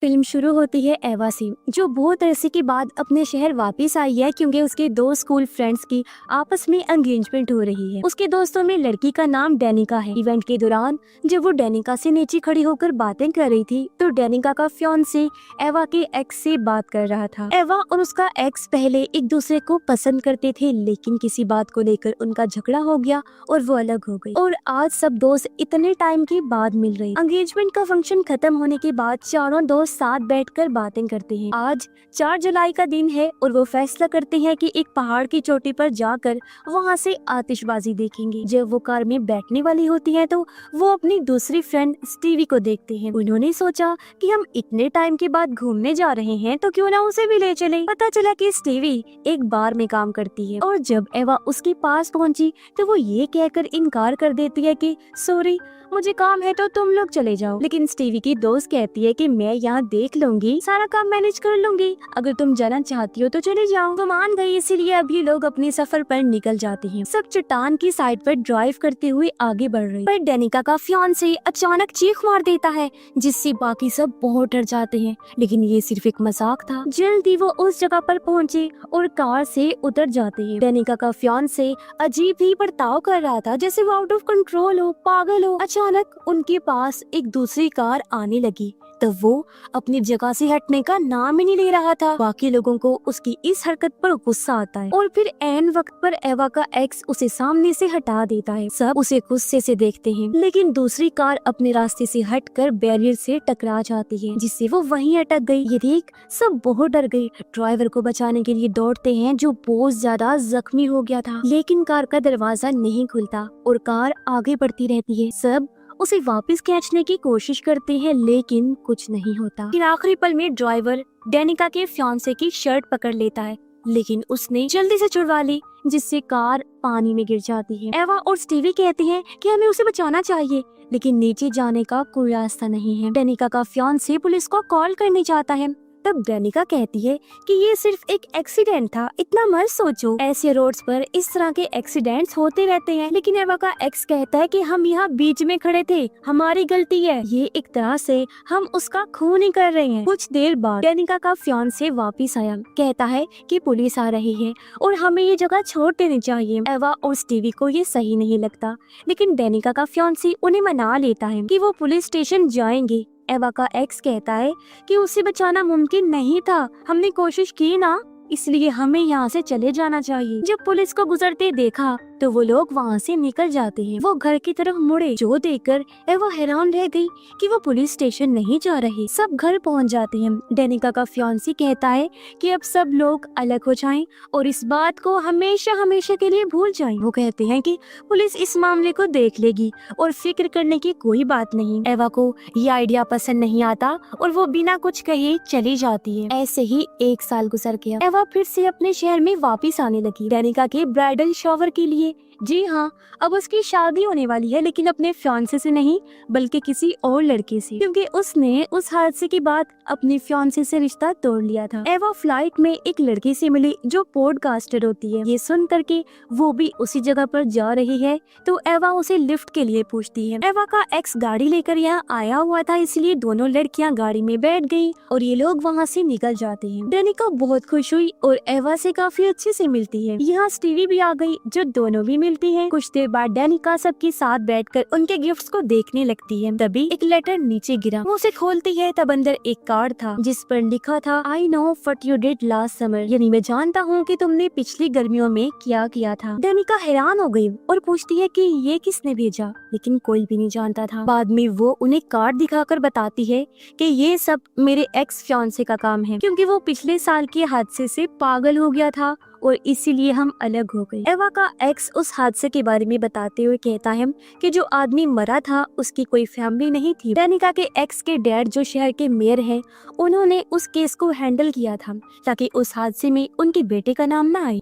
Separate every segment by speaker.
Speaker 1: Film शुरू होती है एवा से, जो बहुत अरसे के बाद अपने शहर वापस आई है क्योंकि उसके दो स्कूल फ्रेंड्स की आपस में एंगेजमेंट हो रही है। उसके दोस्तों में लड़की का नाम डेनिका है। इवेंट के दौरान जब वो डेनिका से नीचे खड़ी होकर बातें कर रही थी तो डेनिका का फियांसे एवा के एक्स से बात कर रहा था। एवा और उसका एक्स पहले एक दूसरे को पसंद करते थे, लेकिन किसी बात को लेकर उनका झगड़ा हो गया और वो अलग हो गई। और आज सब दोस्त इतने टाइम के बाद मिल रहे। एंगेजमेंट का फंक्शन खत्म होने के बाद चारों दोस्त साथ बैठकर बातें करते हैं। आज 4 जुलाई का दिन है और वो फैसला करते हैं कि एक पहाड़ की चोटी पर जाकर वहाँ से आतिशबाजी देखेंगे। जब वो कार में बैठने वाली होती है तो वो अपनी दूसरी फ्रेंड स्टीवी को देखते हैं। उन्होंने सोचा कि हम इतने टाइम के बाद घूमने जा रहे हैं तो क्यों ना उसे भी ले चले। पता चला कि स्टीवी एक बार में काम करती है और जब एवा उसके पास पहुंची तो वो ये कहकर इनकार कर देती है कि सॉरी, मुझे काम है तो तुम लोग चले जाओ। लेकिन स्टीवी की दोस्त कहती है कि मैं यहाँ देख लूंगी, सारा काम मैनेज कर लूंगी, अगर तुम जाना चाहती हो तो चले जाओ। वो मान गई, इसीलिए अभी लोग अपने सफर पर निकल जाते हैं। सब चट्टान की साइड पर ड्राइव करते हुए आगे बढ़ रहे, पर डेनिका का फियांसे अचानक चीख मार देता है जिससे बाकी सब बहुत डर जाते हैं। लेकिन ये सिर्फ एक मजाक था। जल्दी वो उस जगह पर पहुँचे और कार से उतर जाते हैं। डेनिका का फियांसे अजीब ही बर्ताव कर रहा था, जैसे वो आउट ऑफ कंट्रोल हो, पागल हो। अचानक उनके पास एक दूसरी कार आने लगी तब वो अपनी जगह से हटने का नाम ही नहीं ले रहा था। बाकी लोगों को उसकी इस हरकत पर गुस्सा आता है और फिर ऐन वक्त पर एवा का एक्स उसे सामने से हटा देता है। सब उसे गुस्से से देखते हैं, लेकिन दूसरी कार अपने रास्ते से हटकर बैरियर से टकरा जाती है, जिससे वो वहीं अटक गई। ये देख सब बहुत डर गए। ड्राइवर को बचाने के लिए दौड़ते हैं, जो बहुत ज्यादा जख्मी हो गया था। लेकिन कार का दरवाजा नहीं खुलता और कार आगे बढ़ती रहती है। सब उसे वापस खींचने की कोशिश करते हैं, लेकिन कुछ नहीं होता। फिर आखिरी पल में ड्राइवर डेनिका के फियांसे की शर्ट पकड़ लेता है, लेकिन उसने जल्दी से छुड़वा ली, जिससे कार पानी में गिर जाती है। एवा और स्टीवी कहते हैं कि हमें उसे बचाना चाहिए, लेकिन नीचे जाने का कोई रास्ता नहीं है। डेनिका का फियांसे पुलिस को कॉल करने जाता है। तब डेनिका कहती है कि ये सिर्फ एक एक्सीडेंट था, इतना मत सोचो। ऐसे रोड्स पर इस तरह के एक्सीडेंट्स होते रहते हैं। लेकिन एवा का एक्स कहता है कि हम यहाँ बीच में खड़े थे, हमारी गलती है। ये एक तरह से हम उसका खून ही कर रहे हैं। कुछ देर बाद डेनिका का फियांसे वापस आया, कहता है कि पुलिस आ रही है और हमें ये जगह छोड़ देनी चाहिए। एवा और स्टीवी को ये सही नहीं लगता, लेकिन डेनिका का फियांसे उन्हें मना लेता है कि वो पुलिस स्टेशन जाएंगे। एवा का एक्स कहता है कि उसे बचाना मुमकिन नहीं था, हमने कोशिश की ना, इसलिए हमें यहाँ से चले जाना चाहिए। जब पुलिस को गुजरते देखा तो वो लोग वहाँ से निकल जाते हैं। वो घर की तरफ मुड़े, जो देखकर एवा हैरान रह गई कि वो पुलिस स्टेशन नहीं जा रहे। सब घर पहुँच जाते हैं। डेनिका का फियांसे कहता है कि अब सब लोग अलग हो जाएं और इस बात को हमेशा हमेशा के लिए भूल जाएं। वो कहते हैं कि पुलिस इस मामले को देख लेगी और फिक्र करने की कोई बात नहीं। एवा को ये आइडिया पसंद नहीं आता और वो बिना कुछ कहे चली जाती है। ऐसे ही 1 साल गुजर गया। एवा फिर से अपने शहर में वापस आने लगी, डेनिका के ब्राइडल शॉवर के लिए। जी हाँ, अब उसकी शादी होने वाली है, लेकिन अपने फियांसे से नहीं बल्कि किसी और लड़के से, क्योंकि उसने उस हादसे के बाद अपने फियांसे से रिश्ता तोड़ लिया था। एवा फ्लाइट में एक लड़की से मिली जो पॉडकास्टर होती है। ये सुन करके वो भी उसी जगह पर जा रही है तो एवा उसे लिफ्ट के लिए पूछती है। एवा का एक्स गाड़ी लेकर यहाँ आया हुआ था, इसलिए दोनों लड़कियाँ गाड़ी में बैठ गयी और ये लोग वहाँ से निकल जाते हैं। डेनिका बहुत खुश हुई और एवा से काफी अच्छे से मिलती है। यहाँ स्टीवी भी आ गई, जो दोनों भी मिलती है। कुछ देर बाद डेनिका सबके साथ बैठकर उनके गिफ्ट्स को देखने लगती है। तभी एक लेटर नीचे गिरा। वो उसे खोलती है, तब अंदर एक कार्ड था जिस पर लिखा था I know what you did last summer, यानी मैं जानता हूँ कि तुमने पिछली गर्मियों में क्या किया था। डेनिका हैरान हो गई और पूछती है कि ये किसने भेजा, लेकिन कोई भी नहीं जानता था। बाद में वो उन्हें कार्ड दिखाकर बताती है कि ये सब मेरे एक्स फियांसे का काम है, क्योंकि वो पिछले साल के हादसे से पागल हो गया था और इसीलिए हम अलग हो गए। एवा का एक्स उस हादसे के बारे में बताते हुए कहता है कि जो आदमी मरा था उसकी कोई फैमिली नहीं थी। डेनिका के एक्स के डैड जो शहर के मेयर हैं, उन्होंने उस केस को हैंडल किया था ताकि उस हादसे में उनके बेटे का नाम ना आए।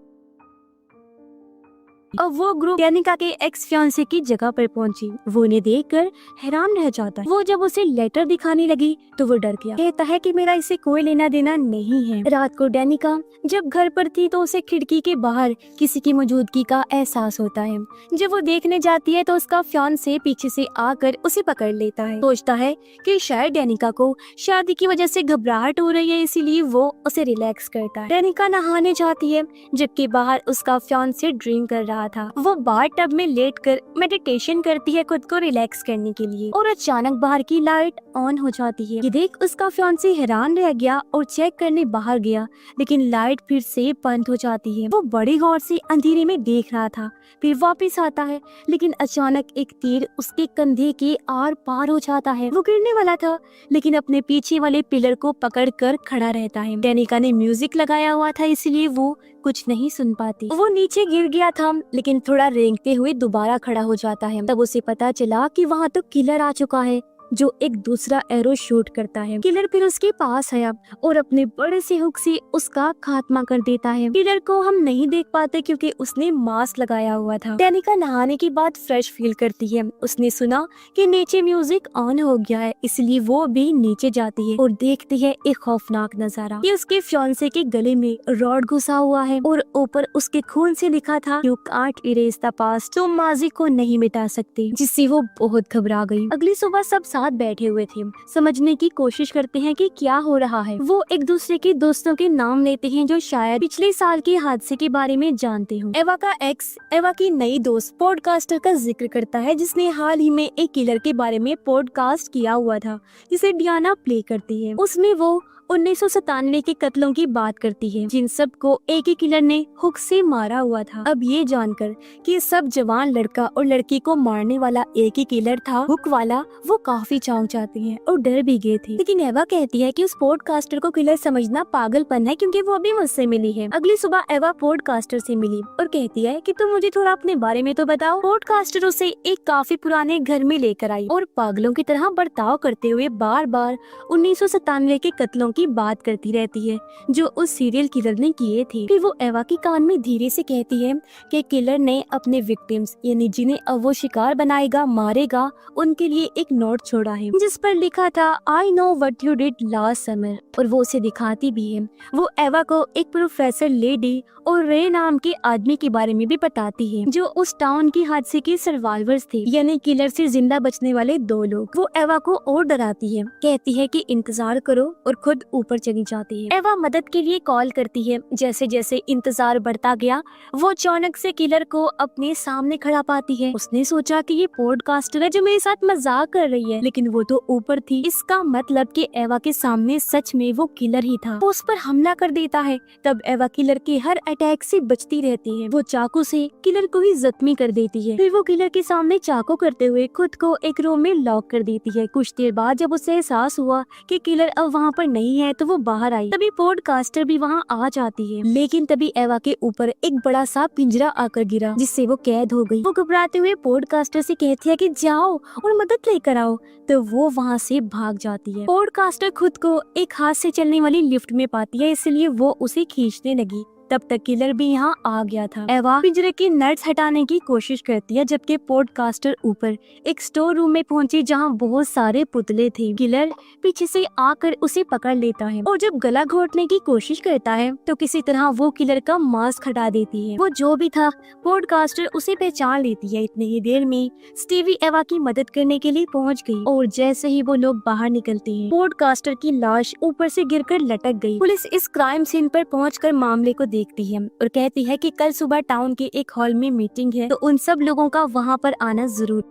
Speaker 1: थी। अब वो ग्रुप डेनिका के एक्स फियांसे की जगह पर पहुंची। वो उन्हें देखकर हैरान रह जाता है। वो जब उसे लेटर दिखाने लगी तो वो डर गया। कहता है कि मेरा इसे कोई लेना देना नहीं है। रात को डेनिका जब घर पर थी तो उसे खिड़की के बाहर किसी की मौजूदगी का एहसास होता है। जब वो देखने जाती है तो उसका फियांसे पीछे से आकर उसे पकड़ लेता है। सोचता है कि शायद डेनिका को शादी की वजह से घबराहट हो रही है, इसीलिए वो उसे रिलैक्स करता है। डेनिका नहाने जाती है जबकि बाहर उसका फियांसे ड्रिंक कर रहा था। वो बाथ टब में लेटकर मेडिटेशन करती है खुद को रिलैक्स करने के लिए, और अचानक बाहर की लाइट ऑन हो जाती है। ये देख उसका फियांसे हैरान रह गया और चेक करने बाहर गया, लेकिन लाइट फिर से बंद हो जाती है। वो बड़ी गौर से अंधेरे में देख रहा था, फिर वापस आता है, लेकिन अचानक एक तीर उसके कंधे के आर पार हो जाता है। वो गिरने वाला था, लेकिन अपने पीछे वाले पिलर को पकड़कर खड़ा रहता है। डेनिका ने म्यूजिक लगाया हुआ था, इसलिए वो कुछ नहीं सुन पाती। वो नीचे गिर गया था, लेकिन थोड़ा रेंगते हुए दोबारा खड़ा हो जाता है। तब उसे पता चला कि वहाँ तो किलर आ चुका है, जो एक दूसरा एरो शूट करता है। किलर फिर उसके पास आया और अपने बड़े से हुक से उसका खात्मा कर देता है। किलर को हम नहीं देख पाते क्योंकि उसने मास्क लगाया हुआ था। डेनिका नहाने के बाद फ्रेश फील करती है। उसने सुना कि नीचे म्यूजिक ऑन हो गया है, इसलिए वो भी नीचे जाती है और देखती है एक खौफनाक नजारा कि उसके फियांसे के गले में रॉड घुसा हुआ है और ऊपर उसके खून से लिखा था, you can't erase the past, तुम माजी को नहीं मिटा सकते, जिससे वो बहुत घबरा गई। अगली सुबह सब साथ बैठे हुए थे, समझने की कोशिश करते हैं कि क्या हो रहा है। वो एक दूसरे के दोस्तों के नाम लेते हैं जो शायद पिछले साल के हादसे के बारे में जानते हो। एवा का एक्स एवा की नई दोस्त पॉडकास्टर का जिक्र करता है, जिसने हाल ही में एक किलर के बारे में पॉडकास्ट किया हुआ था, जिसे डियाना प्ले करती है। उसमें वो 1997 के कत्लों की बात करती है, जिन सब को एक ही किलर ने हुक से मारा हुआ था। अब ये जानकर कि सब जवान लड़का और लड़की को मारने वाला एक ही किलर था, हुक वाला, वो काफी चौंक जाती हैं और डर भी गए थे। लेकिन एवा कहती है कि उस पॉडकास्टर को किलर समझना पागलपन है, क्योंकि वो अभी मुझसे मिली है। अगली सुबह एवा पॉडकास्टर से मिली और कहती है कि तुम मुझे थोड़ा अपने बारे में तो बताओ। पॉडकास्टर उसे एक काफी पुराने घर में लेकर आई और पागलों की तरह बर्ताव करते हुए बार बार 1997 के कत्लों की बात करती रहती है जो उस सीरियल किलर ने किए थे। फिर वो एवा के कान में धीरे से कहती है कि किलर ने अपने विक्टिम्स, यानी जिन्हें अब वो शिकार बनाएगा, मारेगा, उनके लिए एक नोट छोड़ा है जिस पर लिखा था, I know what you did last summer, और वो उसे दिखाती भी है। वो एवा को एक प्रोफेसर लेडी और रे नाम के आदमी के बारे में भी बताती है, जो उस टाउन की हादसे के सर्वाइवर्स थे, यानी किलर से जिंदा बचने वाले 2 लोग। वो एवा को और डराती है, कहती है कि इंतजार करो, और खुद ऊपर चली जाती है। एवा मदद के लिए कॉल करती है। जैसे जैसे इंतजार बढ़ता गया, वो अचानक से किलर को अपने सामने खड़ा पाती है। उसने सोचा कि ये पॉडकास्टर है जो मेरे साथ मजाक कर रही है, लेकिन वो तो ऊपर थी। इसका मतलब कि एवा के सामने सच में वो किलर ही था। वो उस पर हमला कर देता है। तब एवा किलर के हर अटैक से बचती रहती है। वो चाकू से किलर को ही जख्मी कर देती है। फिर वो किलर के सामने चाकू करते हुए खुद को एक रूम में लॉक कर देती है। कुछ देर बाद जब उसे एहसास हुआ कि किलर अब वहाँ पर नहीं है, तो वो बाहर आई। तभी पॉडकास्टर भी वहाँ आ जाती है, लेकिन तभी एवा के ऊपर एक बड़ा सा पिंजरा आकर गिरा, जिससे वो कैद हो गई। वो घबराते हुए पॉडकास्टर से कहती है कि जाओ और मदद लेकर आओ, तो वो वहाँ से भाग जाती है। पॉडकास्टर खुद को एक हाथ से चलने वाली लिफ्ट में पाती है, इसलिए वो उसे खींचने लगी। तब तक किलर भी यहाँ आ गया था। एवा पिंजरे की नट्स हटाने की कोशिश करती है, जबकि पॉडकास्टर ऊपर एक स्टोर रूम में पहुंची जहाँ बहुत सारे पुतले थे। किलर पीछे से आकर उसे पकड़ लेता है और जब गला घोटने की कोशिश करता है तो किसी तरह वो किलर का मास्क हटा देती है। वो जो भी था, पॉडकास्टर उसे पहचान लेती है। इतनी ही देर में स्टीवी एवा की मदद करने के लिए पहुँच गयी और जैसे ही वो लोग बाहर निकलते हैं, पॉडकास्टर की लाश ऊपर से गिरकर लटक गयी। पुलिस इस क्राइम सीन पर पहुँचकर मामले को देखती है और कहती है कि कल सुबह टाउन के एक हॉल में मीटिंग है, तो उन सब लोगों का वहाँ पर आना जरूर।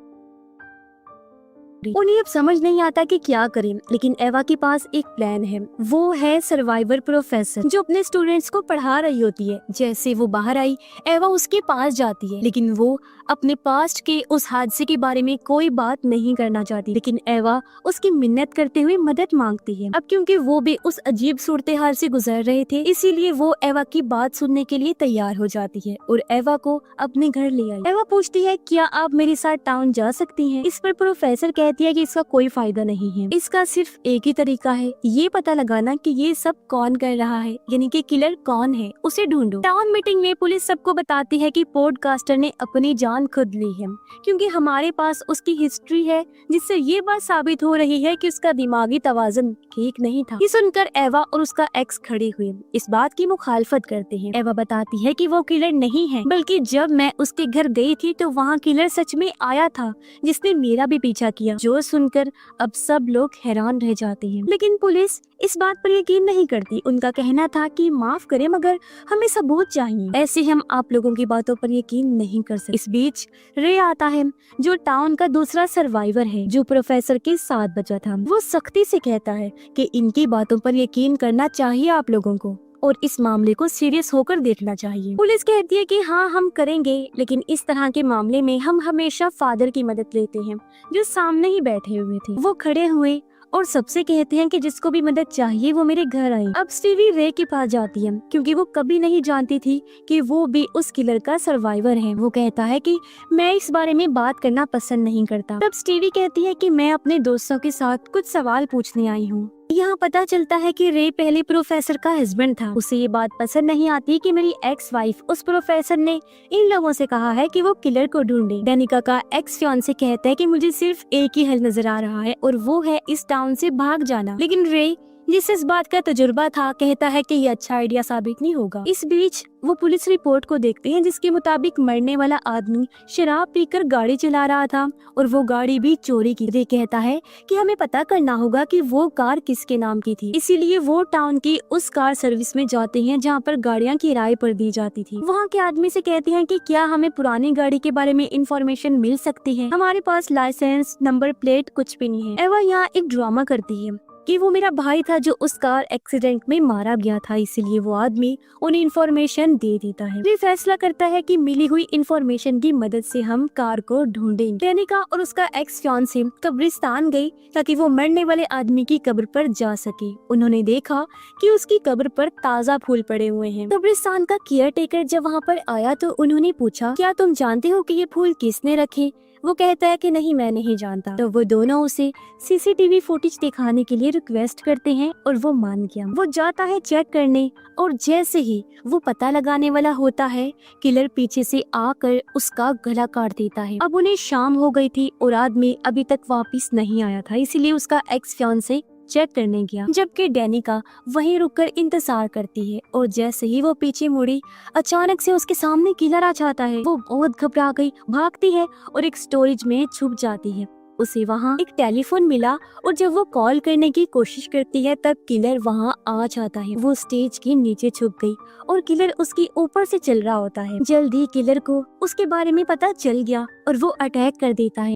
Speaker 1: उन्हें अब समझ नहीं आता कि क्या करें, लेकिन एवा के पास एक प्लान है। वो है सर्वाइवर प्रोफेसर, जो अपने स्टूडेंट्स को पढ़ा रही होती है। जैसे वो बाहर आई, एवा उसके पास जाती है, लेकिन वो अपने पास्ट के उस हादसे के बारे में कोई बात नहीं करना चाहती। लेकिन एवा उसकी मिन्नत करते हुए मदद मांगती है। अब क्योंकि वो भी उस अजीब सूरत हाल से गुजर रहे थे, इसीलिए वो एवा की बात सुनने के लिए तैयार हो जाती है और एवा को अपने घर ले आई। एवा पूछती है, क्या आप मेरे साथ टाउन जा सकती हैं? इस पर प्रोफेसर कहती कहती है कि इसका कोई फायदा नहीं है, इसका सिर्फ एक ही तरीका है, ये पता लगाना कि ये सब कौन कर रहा है, यानी कि किलर कौन है, उसे ढूंढो। टाउन मीटिंग में पुलिस सबको बताती है कि पॉडकास्टर ने अपनी जान खुद ली है, क्योंकि हमारे पास उसकी हिस्ट्री है, जिससे ये बात साबित हो रही है कि उसका दिमागी तवाज़ुन ठीक नहीं था। ये सुनकर एवा और उसका एक्स खड़े हुए इस बात की मुखालफत करते हैं। एवा बताती है कि वो किलर नहीं है, बल्कि जब मैं उसके घर गई थी तो वहाँ किलर सच में आया था, जिसने मेरा भी पीछा किया। जो सुनकर अब सब लोग हैरान रह जाते हैं, लेकिन पुलिस इस बात पर यकीन नहीं करती। उनका कहना था कि माफ करें, मगर हमें सबूत चाहिए, ऐसे हम आप लोगों की बातों पर यकीन नहीं कर सकते। इस बीच रे आता है, जो टाउन का दूसरा सर्वाइवर है, जो प्रोफेसर के साथ बचा था। वो सख्ती से कहता है कि इनकी बातों पर यकीन करना चाहिए आप लोगों को, और इस मामले को सीरियस होकर देखना चाहिए। पुलिस कहती है कि हाँ हम करेंगे, लेकिन इस तरह के मामले में हम हमेशा फादर की मदद लेते हैं, जो सामने ही बैठे हुए थे। वो खड़े हुए और सबसे कहते हैं कि जिसको भी मदद चाहिए वो मेरे घर आए। अब स्टीवी रे के पास जाती है, क्योंकि वो कभी नहीं जानती थी कि वो भी उस किलर का सर्वाइवर है। वो कहता है कि मैं इस बारे में बात करना पसंद नहीं करता। तब स्टीवी कहती है कि मैं अपने दोस्तों के साथ कुछ सवाल पूछने आई हूँ। यहाँ पता चलता है कि रे पहले प्रोफेसर का हस्बैंड था। उसे ये बात पसंद नहीं आती कि मेरी एक्स वाइफ उस प्रोफेसर ने इन लोगों से कहा है कि वो किलर को ढूंढे। डेनिका का एक्स फियांसे कहता है कि मुझे सिर्फ एक ही हल नजर आ रहा है, और वो है इस टाउन से भाग जाना। लेकिन रे, जिसे इस बात का तजुर्बा था, कहता है कि ये अच्छा आइडिया साबित नहीं होगा। इस बीच वो पुलिस रिपोर्ट को देखते हैं, जिसके मुताबिक मरने वाला आदमी शराब पीकर गाड़ी चला रहा था, और वो गाड़ी भी चोरी की। रे कहता है कि हमें पता करना होगा कि वो कार किसके नाम की थी, इसीलिए वो टाउन की उस कार सर्विस में जाते हैं जहाँ पर गाड़ियाँ किराए पर दी जाती थी। वहाँ के आदमी से कहते हैं कि क्या हमें पुरानी गाड़ी के बारे में इंफॉर्मेशन मिल सकती है, हमारे पास लाइसेंस, नंबर प्लेट कुछ भी नहीं है। एवा यहाँ एक ड्रामा करती है कि वो मेरा भाई था जो उस कार एक्सीडेंट में मारा गया था, इसीलिए वो आदमी उन्हें इंफॉर्मेशन दे देता है। रे फैसला करता है कि मिली हुई इंफॉर्मेशन की मदद से हम कार को ढूंढेंगे। डेनिका और उसका एक्स फियांसे कब्रिस्तान गई ताकि वो मरने वाले आदमी की कब्र पर जा सके। उन्होंने देखा कि उसकी कब्र पर ताज़ा फूल पड़े हुए हैं। कब्रिस्तान का केयर टेकर जब वहाँ पर आया तो उन्होंने पूछा, क्या तुम जानते हो कि ये फूल किसने रखे? वो कहता है कि नहीं, मैं नहीं जानता। तो वो दोनों उसे सीसीटीवी फुटेज दिखाने के लिए रिक्वेस्ट करते हैं, और वो मान गया। वो जाता है चेक करने, और जैसे ही वो पता लगाने वाला होता है, किलर पीछे से आकर उसका गला काट देता है। अब उन्हें शाम हो गई थी और आदमी अभी तक वापस नहीं आया था, इसीलिए उसका एक्स फियांसे चेक करने गया, जबकि डेनिका वहीं रुककर इंतजार करती है। और जैसे ही वो पीछे मुड़ी, अचानक से उसके सामने किलर आ जाता है। वो बहुत घबरा गई, भागती है और एक स्टोरेज में छुप जाती है। उसे वहाँ एक टेलीफोन मिला, और जब वो कॉल करने की कोशिश करती है तब किलर वहाँ आ जाता है। वो स्टेज के नीचे छुप गई और किलर उसके ऊपर से चल रहा होता है। जल्दी किलर को उसके बारे में पता चल गया और वो अटैक कर देता है।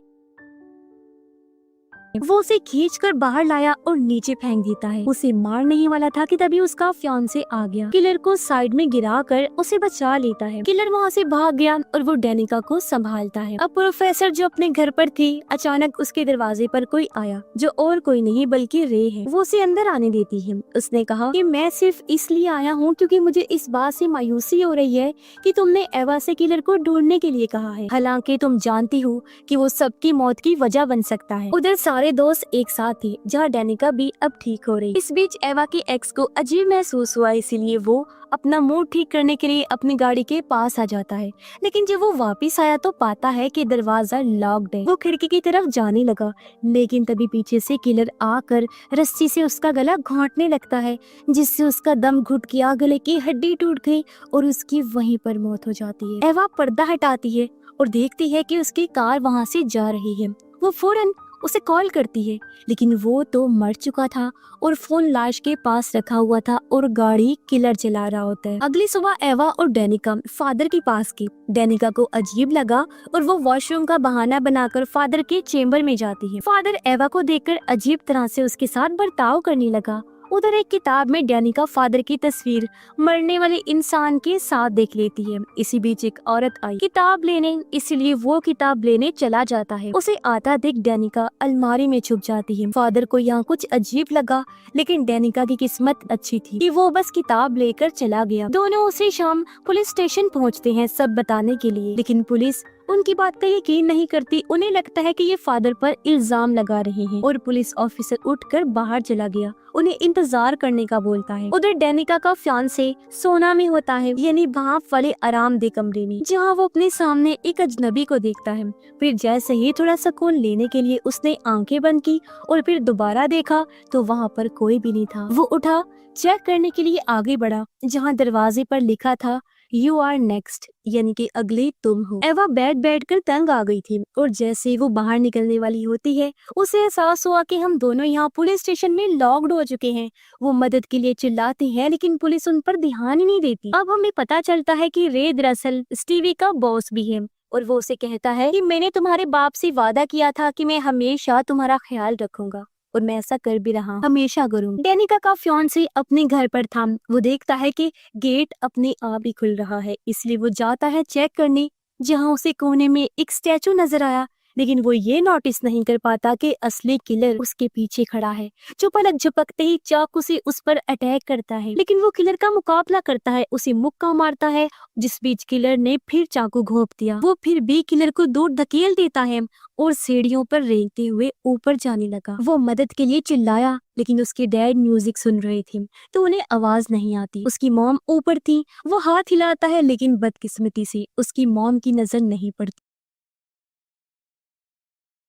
Speaker 1: वो उसे खींचकर बाहर लाया और नीचे फेंक देता है। उसे मारने ही वाला था कि तभी उसका फियांसे आ गया। किलर को साइड में गिराकर उसे बचा लेता है। किलर वहाँ से भाग गया और वो डेनिका को संभालता है। अब प्रोफेसर जो अपने घर पर थी, अचानक उसके दरवाजे पर कोई आया, जो और कोई नहीं बल्कि रे है। वो उसे अंदर आने देती है। उसने कहा कि मैं सिर्फ इसलिए आया हूँ क्योंकि मुझे इस बात से मायूसी हो रही है कि तुमने एवा से किलर को ढूंढने के लिए कहा है, हालांकि तुम जानती हो कि वो सबकी मौत की वजह बन सकता है। उधर सारे दोस्त एक साथ थे, जहाँ डेनिका भी अब ठीक हो रही। इस बीच एवा की एक्स को अजीब महसूस हुआ, इसीलिए वो अपना मूड ठीक करने के लिए अपनी गाड़ी के पास आ जाता है। लेकिन जब वो वापस आया तो पाता है कि दरवाजा लॉक्ड है। वो खिड़की की तरफ जाने लगा, लेकिन तभी पीछे से किलर आकर रस्सी से उसका गला घोंटने लगता है, जिससे उसका दम घुट गया, गले की हड्डी टूट गई और उसकी वहीं पर मौत हो जाती है। एवा पर्दा हटाती है और देखती है कि उसकी कार वहाँ से जा रही है। वो फौरन उसे कॉल करती है, लेकिन वो तो मर चुका था और फोन लाश के पास रखा हुआ था और गाड़ी किलर चला रहा होता है। अगली सुबह एवा और डेनिका फादर के पास गई। डेनिका को अजीब लगा और वो वॉशरूम का बहाना बनाकर फादर के चेम्बर में जाती है। फादर एवा को देखकर अजीब तरह से उसके साथ बर्ताव करने लगा। उधर एक किताब में डेनिका फादर की तस्वीर मरने वाले इंसान के साथ देख लेती है। इसी बीच एक औरत आई किताब लेने, इसलिए वो किताब लेने चला जाता है। उसे आता देख डेनिका अलमारी में छुप जाती है। फादर को यहाँ कुछ अजीब लगा, लेकिन डेनिका की किस्मत अच्छी थी कि वो बस किताब लेकर चला गया। दोनों उसी शाम पुलिस स्टेशन पहुँचते हैं सब बताने के लिए, लेकिन पुलिस उनकी बात का यकीन नहीं करती। उन्हें लगता है कि ये फादर पर इल्जाम लगा रहे हैं और पुलिस ऑफिसर उठकर बाहर चला गया, उन्हें इंतजार करने का बोलता है। उधर डेनिका का फियांसे सोना में होता है, यानी वहाँ वाले आरामदेह कमरे में, जहाँ वो अपने सामने एक अजनबी को देखता है। फिर जैसे ही थोड़ा सुकून लेने के लिए उसने आंखें बंद की और फिर दोबारा देखा तो वहाँ पर कोई भी नहीं था। वो उठा, चेक करने के लिए आगे बढ़ा, जहाँ दरवाजे पर लिखा था यू आर नेक्स्ट, यानी कि अगले तुम हो। एवा बैठ कर तंग आ गई थी और जैसे वो बाहर निकलने वाली होती है उसे एहसास हुआ कि हम दोनों यहाँ पुलिस स्टेशन में लॉक्ड हो चुके हैं। वो मदद के लिए चिल्लाती है लेकिन पुलिस उन पर ध्यान ही नहीं देती। अब हमें पता चलता है कि रे दरअसल स्टीवी का बॉस भी है और वो उसे कहता है कि मैंने तुम्हारे बाप से वादा किया था कि मैं हमेशा तुम्हारा ख्याल रखूंगा और मैं ऐसा कर भी रहा, हमेशा करूंगा। डेनिका का फियांसे अपने घर पर था। वो देखता है कि गेट अपने आप ही खुल रहा है, इसलिए वो जाता है चेक करने, जहाँ उसे कोने में एक स्टैचू नजर आया। लेकिन वो ये नोटिस नहीं कर पाता कि असली किलर उसके पीछे खड़ा है, जो पलक झपकते ही चाकू से उस पर अटैक करता है। लेकिन वो किलर का मुकाबला करता है, उसे मुक्का मारता है, जिस बीच किलर ने फिर चाकू घोंप दिया। वो फिर भी किलर को दूर धकेल देता है और सीढ़ियों पर रेंगते हुए ऊपर जाने लगा। वो मदद के लिए चिल्लाया लेकिन उसके डैड म्यूजिक सुन रहे थे तो उन्हें आवाज नहीं आती। उसकी मॉम ऊपर थी, वो हाथ हिलाता है लेकिन बदकिस्मती से उसकी मॉम की नजर नहीं पड़ती।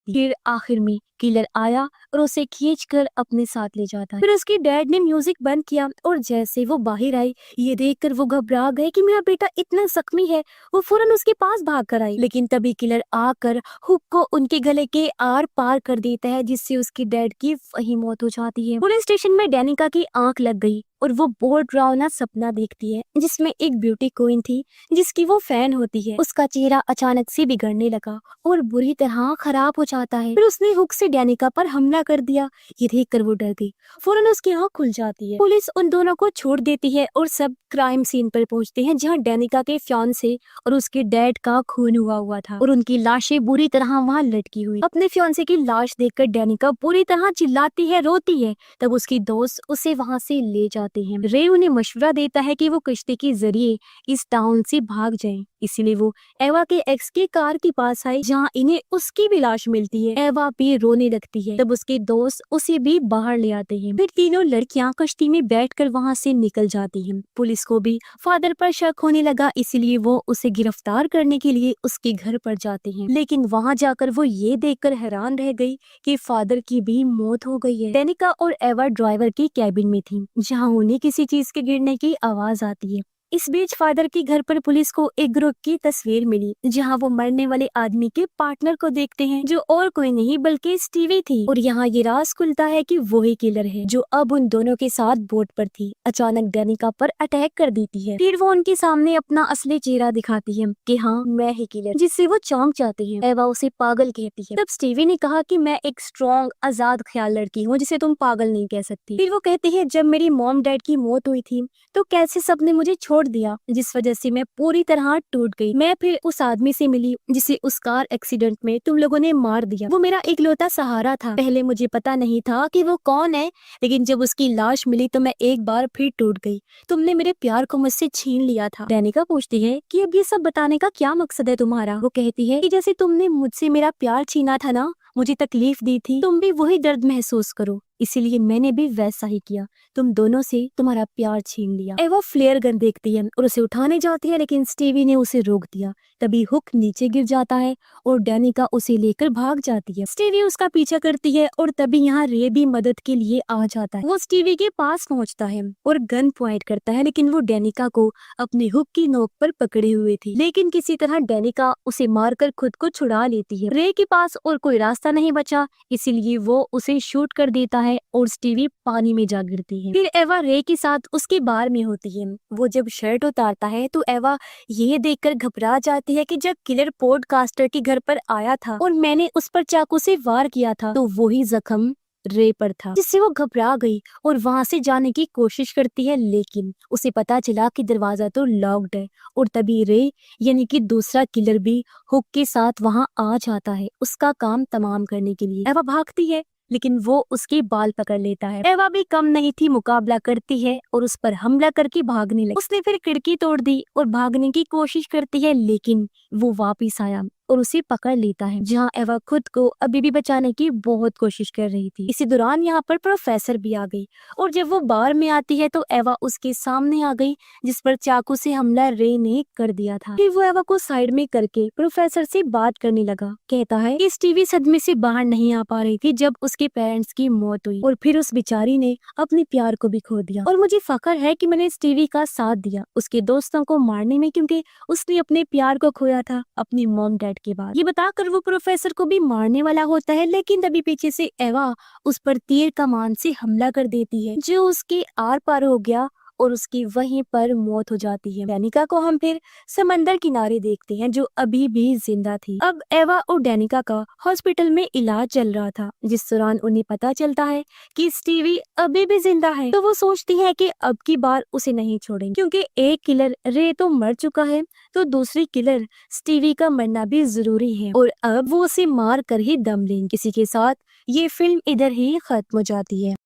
Speaker 1: फिर आखिर में किलर आया और उसे खींचकर अपने साथ ले जाता है। फिर उसके डैड ने म्यूजिक बंद किया और जैसे वो बाहर आई, ये देखकर वो घबरा गए कि मेरा बेटा इतना जख्मी है। वो फौरन उसके पास भाग कर आई, लेकिन तभी किलर आकर हुक को उनके गले के आर पार कर देता है, जिससे उसके डैड की वही मौत हो जाती है। पुलिस स्टेशन में डेनिका की आंख लग गई और वो बहुत डरावना सपना देखती है, जिसमें एक ब्यूटी क्वीन थी जिसकी वो फैन होती है। उसका चेहरा अचानक से बिगड़ने लगा और बुरी तरह खराब हो जाता है। फिर उसने हुक से डेनिका पर हमला कर दिया। ये देखकर वो डर गई, फौरन उसकी आंख खुल जाती है। पुलिस उन दोनों को छोड़ देती है और सब क्राइम सीन पर पहुंचते हैं, जहां डेनिका के फियांसे और उसके डैड का खून हुआ था और उनकी लाशें बुरी तरह वहां लटकी हुई। अपने फियांसे की लाश देखकर डेनिका बुरी तरह चिल्लाती है, रोती है। तब उसकी दोस्त उसे वहां से ले जाते हैं। रे उन्हें मशवरा देता है कि वो कश्ती के जरिए इस टाउन से भाग जाएं। इसीलिए वो एवा के एक्स की कार के पास आई, जहाँ इन्हें उसकी भी लाश मिलती है। एवा भी रोने लगती है। तब उसके दोस्त उसे भी बाहर ले आते हैं। फिर तीनों लड़कियां कश्ती में बैठकर वहां से निकल जाती हैं। पुलिस को भी फादर पर शक होने लगा, इसीलिए वो उसे गिरफ्तार करने के लिए उसके घर पर जाते हैं। लेकिन वहां जाकर वो ये देखकर हैरान रह गई कि फादर की भी मौत हो गई है। डेनिका और एवा ड्राइवर की कैबिन में थी, जहाँ उन्हें किसी चीज के गिरने की आवाज आती है। इस बीच फादर के घर पर पुलिस को एक ग्रुप की तस्वीर मिली, जहां वो मरने वाले आदमी के पार्टनर को देखते हैं, जो और कोई नहीं बल्कि स्टीवी थी। और यहाँ ये राज खुलता है कि वही किलर है जो अब उन दोनों के साथ बोट पर थी। अचानक डेनिका पर अटैक कर देती है। फिर वो उनके सामने अपना असली चेहरा दिखाती है कि हाँ मैं ही किलर, जिससे वो चौंक जाते हैं। एवा उसे पागल कहती है। तब स्टीवी ने कहा कि मैं एक स्ट्रॉन्ग आजाद ख्याल लड़की हूँ, जिसे तुम पागल नहीं कह सकती। फिर वो कहते हैं जब मेरी मॉम डैड की मौत हुई थी तो कैसे सबने मुझे छोड़ दिया, जिस वजह से मैं पूरी तरह टूट गई। मैं फिर उस आदमी से मिली जिसे उस कार एक्सीडेंट में तुम लोगों ने मार दिया। वो मेरा इकलौता सहारा था। पहले मुझे पता नहीं था कि वो कौन है, लेकिन जब उसकी लाश मिली तो मैं एक बार फिर टूट गई। तुमने मेरे प्यार को मुझसे छीन लिया था। डेनिका पूछती है कि अब ये सब बताने का क्या मकसद है तुम्हारा। वो कहती है कि जैसे तुमने मुझसे मेरा प्यार छीना था ना, मुझे तकलीफ दी थी, तुम भी वही दर्द महसूस करो, इसीलिए मैंने भी वैसा ही किया। तुम दोनों से तुम्हारा प्यार छीन लिया। एवा फ्लेयर गन देखती है और उसे उठाने जाती है, लेकिन स्टीवी ने उसे रोक दिया। तभी हुक नीचे गिर जाता है और डेनिका उसे लेकर भाग जाती है। स्टीवी उसका पीछा करती है और तभी यहाँ रे भी मदद के लिए आ जाता है। वो स्टीवी के पास पहुँचता है और गन पॉइंट करता है, लेकिन वो डेनिका को अपने हुक की नोक पर पकड़े हुए थी। लेकिन किसी तरह डेनिका उसे मारकर खुद को छुड़ा लेती है। रे के पास और कोई रास्ता नहीं बचा, इसीलिए वो उसे शूट कर देता है और स्टीवी पानी में जा गिरती है। फिर एवा रे के साथ उसके बार में होती है। वो जब शर्ट उतारता है तो एवा ये देखकर घबरा जाती है कि जब किलर पॉडकास्टर के घर पर आया था और मैंने उस पर चाकू से वार किया था तो वही जख्म रे पर था, जिससे वो घबरा गई और वहां से जाने की कोशिश करती है। लेकिन उसे पता चला कि दरवाजा तो लॉक्ड है और तभी रे यानी कि दूसरा किलर भी हुक के साथ वहां आ जाता है उसका काम तमाम करने के लिए। एवा भागती है लेकिन वो उसके बाल पकड़ लेता है। एवा भी कम नहीं थी, मुकाबला करती है और उस पर हमला करके भागने लगी। उसने फिर खिड़की तोड़ दी और भागने की कोशिश करती है, लेकिन वो वापिस आया और उसे पकड़ लेता है, जहाँ एवा खुद को अभी भी बचाने की बहुत कोशिश कर रही थी। इसी दौरान यहाँ पर प्रोफेसर भी आ गई और जब वो बार में आती है तो एवा उसके सामने आ गई, जिस पर चाकू से हमला रे ने कर दिया था। फिर वो एवा को साइड में करके प्रोफेसर से बात करने लगा। कहता है कि स्टीवी सदमे से बाहर नहीं आ पा रही थी जब उसके पेरेंट्स की मौत हुई और फिर उस बेचारी ने अपने प्यार को भी खो दिया, और मुझे फख्र है कि मैंने स्टीवी का साथ दिया उसके दोस्तों को मारने में, क्योंकि उसने अपने प्यार को खोया था अपनी मॉम डैड के बाद। ये बताकर वो प्रोफेसर को भी मारने वाला होता है, लेकिन तभी पीछे से एवा उस पर तीर कमान से हमला कर देती है, जो उसके आर पार हो गया और उसकी वहीं पर मौत हो जाती है। डेनिका को हम फिर समंदर किनारे देखते हैं, जो अभी भी जिंदा थी। अब एवा और डेनिका का हॉस्पिटल में इलाज चल रहा था, जिस दौरान उन्हें पता चलता है कि स्टीवी अभी भी जिंदा है। तो वो सोचती है कि अब की बार उसे नहीं छोड़ेंगे, क्योंकि एक किलर रे तो मर चुका है, तो दूसरी किलर स्टीवी का मरना भी जरूरी है और अब वो उसे मार कर ही दम लेंगे। इसी के साथ ये फिल्म इधर ही खत्म हो जाती है।